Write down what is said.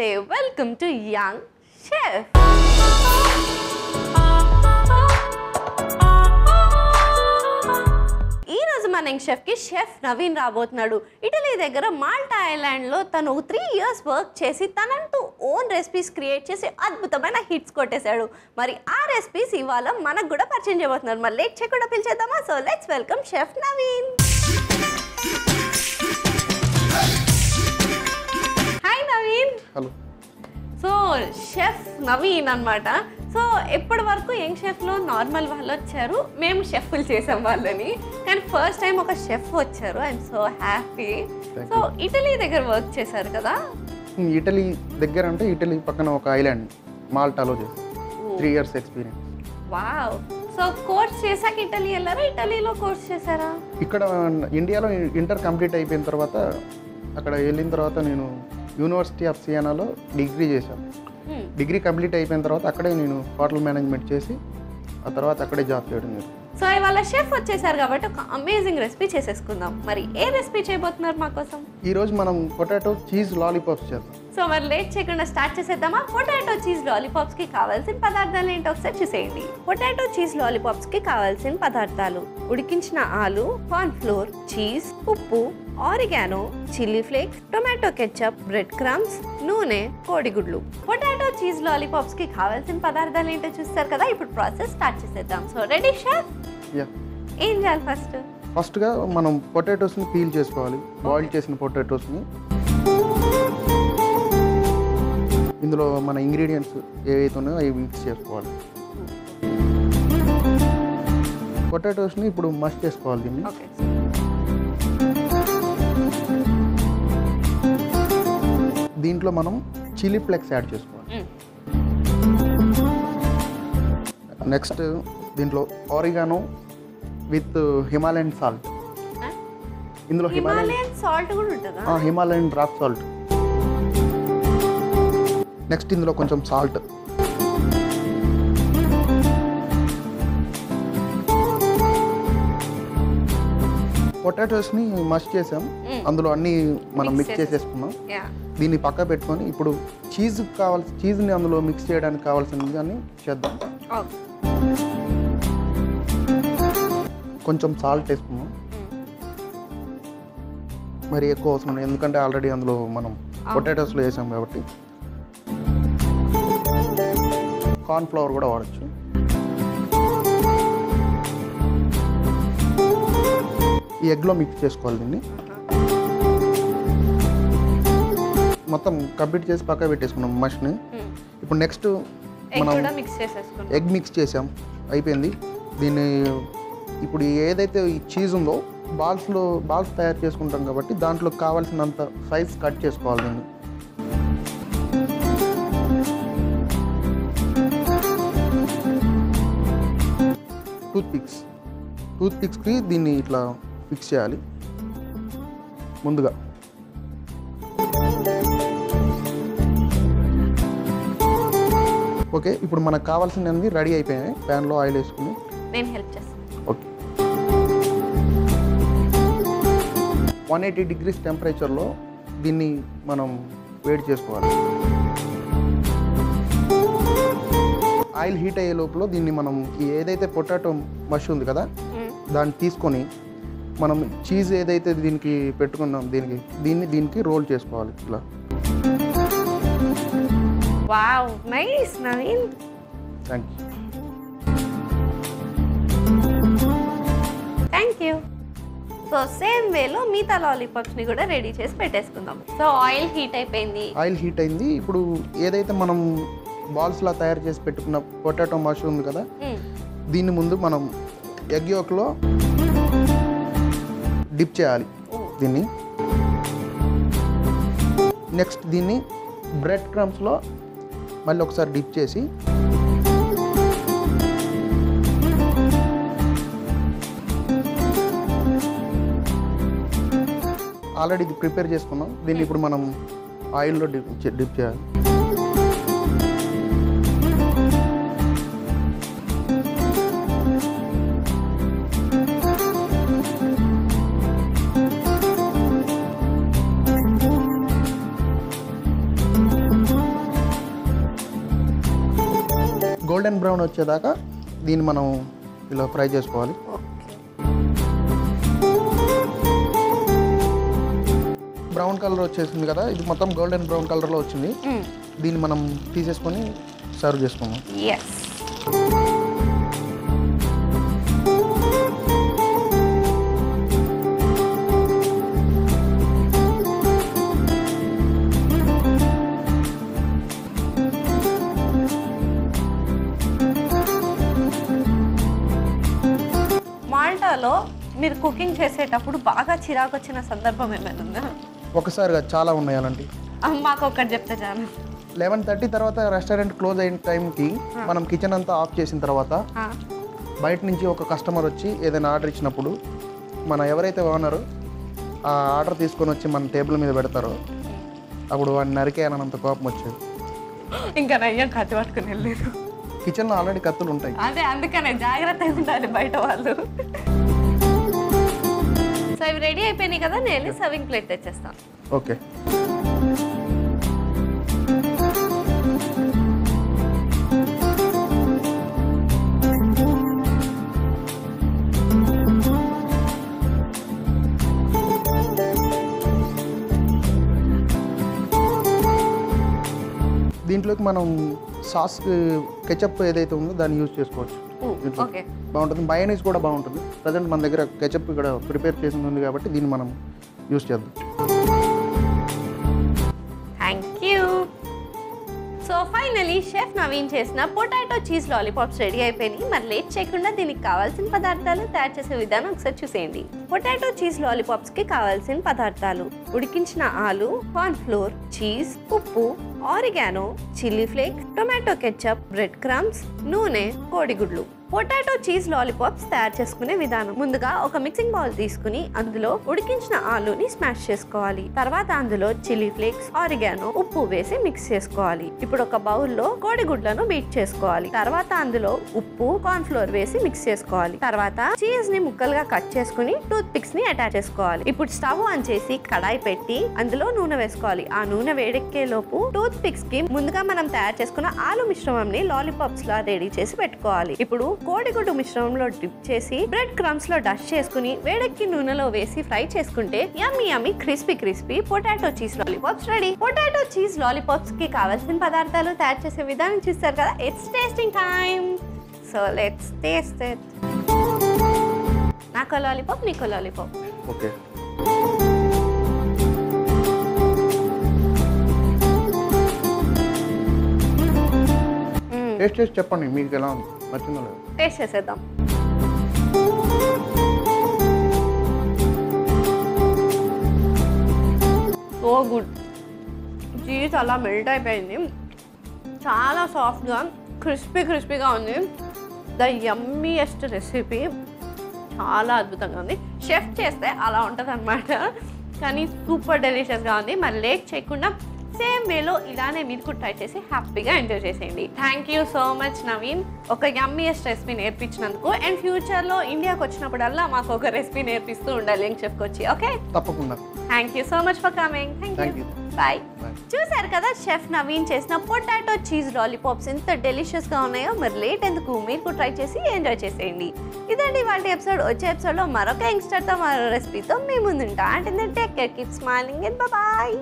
నమస్తే welcome to young chef. ఈరోజు మన యంగ్ షెఫ్కి షెఫ్ నవీన్ రాబోతున్నాడు. ఇటలీ దగ్గర మాల్టా ఐలాండ్లో తను 3 years వర్క్ చేసి తనంటూ ఓన్ రెసిపీస్ క్రియేట్ చేసి అద్భుతమైన హిట్స్ కొట్టేశాడు. మరి ఆ రెసిపీస్ ఇవాళ మనకు కూడా పరిచయం చేయబోతున్నారు. మరి లేట్ చేయకుండా పిలిచేద్దామా? So let's welcome chef Naveen. Hi Naveen. Hello. So chef Naveen అనమాట. సో ఎప్పటి వరకు యంగ్ షెఫ్లో నార్మల్ వాళ్ళు వచ్చారు, మేము షెఫ్లు చేసాం వాళ్ళని. కానీ ఫస్ట్ టైం ఒక షెఫ్ వచ్చారు. I'm so happy. So Italy దగ్గర వర్క్ చేశారు కదా? ఇటలీ దగ్గర అంటే ఇటలీ పక్కన ఒక ఐలాండ్ మాల్టాలో చేశారు. 3 years experience. Wow. So course చేశాక ఇటలీ వెళ్ళారా? ఇటలీలో కోర్స్ చేశారా? ఇక్కడ ఇండియాలో ఇంటర్ కంప్లీట్ అయిపోయిన తర్వాత అక్కడ వెళ్ళిన తర్వాత నేను యూనివర్సిటీ ఆఫ్ సియానాలో డిగ్రీ చేశాను. డిగ్రీ కంప్లీట్ అయిపోయిన తర్వాత అక్కడే నేను హోటల్ మేనేజ్మెంట్ చేసి ఆ తర్వాత అక్కడే జాబ్ చేయడం జరిగింది. సో ఇవాళ షెఫ్ వచ్చేసారు కాబట్టి ఒక అమేజింగ్ రెసిపీ చేసేసుకుందాం. మరి ఏ రెసిపీ చేయబోతున్నారు మా కోసం? ఈరోజు మనం పొటాటో చీజ్ లాలీపాప్స్ చేద్దాం. సో మరి లేట్ చేయకుండా స్టార్ట్ చేసేద్దామా? పొటాటో చీజ్ లాలీపాప్స్కి కావాల్సిన పదార్థాలు ఏంటో ఒకసారి చూసేయండి. పొటాటో చీజ్ లాలీపాప్స్కి కావాల్సిన పదార్థాలు: ఉడికించిన ఆలు, కార్న్ ఫ్లోర్, చీజ్, ఉప్పు, oregano, chilli flakes, tomato ketchup, bread crumbs, నూనె, కోడిగుడ్లు. పొటాటో చీజ్ లాలీపాప్స్ కి కావాల్సిన పదార్థాలు ఏంటో చూస్తారు కదా. ఇప్పుడు ప్రాసెస్ స్టార్ట్ చేసేద్దాం. So ready chef? ఏం చేయాలి ఫస్ట్గా మనం పొటాటోస్ని పీల్ చేసుకోవాలి. బాయిల్ చేసిన పొటాటోస్ని ఇందులో మన ఇంగ్రీడియంట్స్ ఏవైతే ఉన్నాయో అవి మిక్స్ చేసుకోవాలి. పొటాటోస్ని ఇప్పుడు మష్ చేసుకోవాలి. దీన్ని దీంట్లో మనం చిల్లీ ఫ్లేక్స్ యాడ్ చేసుకోవాలి. నెక్స్ట్ దీంట్లో ఆరిగానో విత్ హిమాలయన్ సాల్ట్. ఇందులో హిమాలయన్ సాల్ట్ కూడా ఉంటుందా? Himalayan rock salt. నెక్స్ట్ ఇందులో కొంచెం సాల్ట్. పొటాటోస్ని మష్ చేసాం, అందులో అన్నీ మనం మిక్స్ చేసేసుకున్నాం. దీన్ని పక్క పెట్టుకొని ఇప్పుడు చీజ్ని అందులో మిక్స్ చేయడానికి కావాల్సింది అని చేద్దాం. కొంచెం సాల్ట్ వేసుకున్నాం, మరి ఎక్కువ అవసరం లేదు ఎందుకంటే ఆల్రెడీ అందులో మనం పొటాటోస్లో వేసాం కాబట్టి. కార్న్ ఫ్లవర్ కూడా వాడచ్చు. ఈ ఎగ్లో మిక్స్ చేసుకోవాలి. దీన్ని మొత్తం కంప్లీట్ చేసి పక్క పెట్టేసుకున్నాం మష్ని. ఇప్పుడు నెక్స్ట్ మనం ఎగ్ మిక్స్ చేసాం, అయిపోయింది. దీన్ని ఇప్పుడు ఏదైతే ఈ చీజ్ ఉందో బాల్స్ తయారు చేసుకుంటాం కాబట్టి దాంట్లో కావాల్సినంత సైజ్ కట్ చేసుకోవాలి. దీన్ని టూత్ పిక్స్కి దీన్ని ఇట్లా ఫిక్స్ చేయాలి ముందుగా. ఓకే, ఇప్పుడు మనకు కావాల్సినవి రెడీ అయిపోయాయి. ప్యాన్లో ఆయిల్ వేసుకుని నేను హెల్ప్ చేస్తాను. ఓకే, 180 degrees టెంపరేచర్లో దీన్ని మనం వేడి చేసుకోవాలి. ఆయిల్ హీట్ అయ్యే లోపల దీన్ని మనం ఏదైతే పొటాటో మష్ ఉంది కదా దాన్ని తీసుకొని మనం చీజ్ ఏదైతే దీనికి పెట్టుకున్నాం దీనికి రోల్ చేసుకోవాలి ఇట్లా. Wow, nice Naveen. Thank you. So same వేలో మిగతా లాలీపాప్స్ని కూడా రెడీ చేసి పెట్టేసుకుందాం. సో ఆయిల్ హీట్ అయింది. ఇప్పుడు ఏదైతే మనం బాల్స్లా తయారు చేసి పెట్టుకున్న పొటాటో మష్ ఉంది కదా దీన్ని ముందు మనం ఎగ్ యోక్లో డిప్ చేయాలి. దీన్ని నెక్స్ట్ దీన్ని బ్రెడ్ క్రమ్స్లో మళ్ళీ ఒకసారి డిప్ చేసి ఆల్రెడీ ఇది ప్రిపేర్ చేసుకున్నాం. దీన్ని ఇప్పుడు మనం ఆయిల్లో డిప్ చేయాలి. బ్రౌన్ వచ్చేదాకా దీన్ని మనం ఇలా ఫ్రై చేసుకోవాలి. బ్రౌన్ కలర్ వచ్చేసింది కదా, ఇది మొత్తం గోల్డెన్ బ్రౌన్ కలర్లో వచ్చింది. దీన్ని మనం తీసేసుకొని సర్వ్ చేసుకుందాం. మాల్టాలో మీరు కుకింగ్ చేసేటప్పుడు బాగా చిరాకు వచ్చిన సందర్భం ఏమైనా ఉందా? ఒకసారిగా చాలా ఉన్నాయి అలాంటి. మాకు ఒకటి చెప్తే చాలు. 11:30 తర్వాత రెస్టారెంట్ క్లోజ్ అయిన టైంకి మనం కిచెన్ అంతా ఆఫ్ చేసిన తర్వాత బయట నుంచి ఒక కస్టమర్ వచ్చి ఏదైనా ఆర్డర్ ఇచ్చినప్పుడు మన ఎవరైతే ఓనరు ఆ ఆర్డర్ తీసుకొని వచ్చి మన టేబుల్ మీద పెడతారో అప్పుడు వాడిని నరికేయనంత కోపం వచ్చేది. ఇంకా నయ్యం కత్తి పట్టుకుని వెళ్ళలేదు. కిచెన్లో ఆల్రెడీ కత్తులు ఉంటాయి. అదే అందుకనే జాగ్రత్తగా ఉండాలి బయట వాళ్ళు. సో ఇవి రెడీ అయిపోయినాయి కదా, నేను సర్వింగ్ ప్లేట్ తెచ్చేస్తాను. ఓకే. దీంట్లోకి మనం సాస్ కెచప్ ఏదైతే ఉందో దాన్ని యూజ్ చేసుకోవచ్చు. బాగుంటుంది. మయోనీస్ కూడా బాగుంటుంది. ప్రజెంట్ మన దగ్గర కెచప్ ఇక్కడ ప్రిపేర్ చేసింది ఉంది కాబట్టి దీన్ని మనం యూజ్ చేద్దాం. Thank you. So finally chef Naveen చేసిన పొటాటో చీజ్ లాలీపాప్స్ రెడీ అయిపోయినాయి. మరి లేట్ చేయకుండా దీనికి కావాల్సిన పదార్థాలు తయారు చేసే విధానం ఒకసారి చూసేయండి. పొటాటో చీజ్ లాలీపాప్స్కి కావాల్సిన పదార్థాలు: ఉడికించిన ఆలు, కార్న్ ఫ్లోర్, చీజ్, ఉప్పు, oregano, chilli flakes, tomato ketchup, bread crumbs, నూనె, కోడిగుడ్లు. పొటాటో చీజ్ లాలీపాప్స్ తయారు చేసుకునే విధానం: ముందుగా ఒక మిక్సింగ్ బౌల్ తీసుకుని అందులో ఉడికించిన ఆలుని స్మాష్ చేసుకోవాలి. తర్వాత అందులో చిల్లీ ఫ్లేక్స్, ఆరిగానో, ఉప్పు వేసి మిక్స్ చేసుకోవాలి. ఇప్పుడు ఒక బౌల్లో కోడిగుడ్లను బీట్ చేసుకోవాలి. తర్వాత అందులో ఉప్పు, కార్న్ ఫ్లోర్ వేసి మిక్స్ చేసుకోవాలి. తర్వాత చీజ్ ని ముక్కలుగా కట్ చేసుకుని టూత్ పిక్స్ ని అటాచ్ చేసుకోవాలి. ఇప్పుడు స్టవ్ ఆన్ చేసి కడాయి పెట్టి అందులో నూనె వేసుకోవాలి. ఆ నూనె వేడెక్కే లోపు టూత్ పిక్స్ కి ముందుగా మనం తయారు చేసుకున్న ఆలు మిశ్రమంని లాలీపాప్స్ లా రెడీ చేసి పెట్టుకోవాలి. ఇప్పుడు కోడిగుడ్డు మిశ్రమంలో డిప్ చేసి బ్రెడ్ క్రమ్స్ లో డస్ట్ చేసుకుని వేడెక్కి నూనెలో వేసి ఫ్రై చేసుకుంటే yummy yummy crispy crispy potato cheese lollipops ready. Potato cheese lollipops కి కావాల్సిన పదార్థాలు తయారు చేసే విధానం చూస్తారు కదా. It's tasting time. So let's taste it. నాకు లాలీపాప్, నీకు లాలీపాప్. ఓకే. టేస్ట్ చేసి చెప్పండి మీకు ఎలా ఉంది, నచ్చిందో లేదు. టేస్ట్ చేసేద్దాం. So good. చీజ్ అలా మెల్ట్ అయిపోయింది. చాలా సాఫ్ట్గా క్రిస్పీగా ఉంది. The yummiest recipe. చాలా అద్భుతంగా ఉంది. షెఫ్ చేస్తే అలా ఉంటుంది అనమాట. కానీ సూపర్ డెలిషియస్గా ఉంది. మరి లేట్ చేయకుండా సేమ్ వేలో ఇలానే మీరు కూడా ట్రై చేసి హ్యాపీగా ఎంజాయ్ చేసేయండి. Thank you so much Naveen, ఒక యమ్మీయెస్ట్ రెసిపీ నేర్పించినందుకు. అండ్ ఫ్యూచర్లో ఇండియాకి వచ్చినప్పుడల్లా మాకు ఒక రెసిపీ నేర్పిస్తూ ఉండాలి యంగ్ షెఫ్కి వచ్చి. ఓకే, తప్పకుండా. Thank you so much for coming. Thank you. Bye. చూసారు కదా షెఫ్ నవీన్ చేసిన పొటాటో చీజ్ లాలీపాప్స్ ఎంత డెలిషియస్గా ఉన్నాయో. మరి లేట్ ఎందుకు, మీరు కూడా ట్రై చేసి ఎంజాయ్ చేసేయండి. ఇదండి వాళ్ళ ఎపిసోడ్. వచ్చే ఎపిసోడ్లో మరొక యంగ్స్టర్తో మరో రెసిపీతో మీ ముందుంటా. అంటే take care, keep smiling and bye.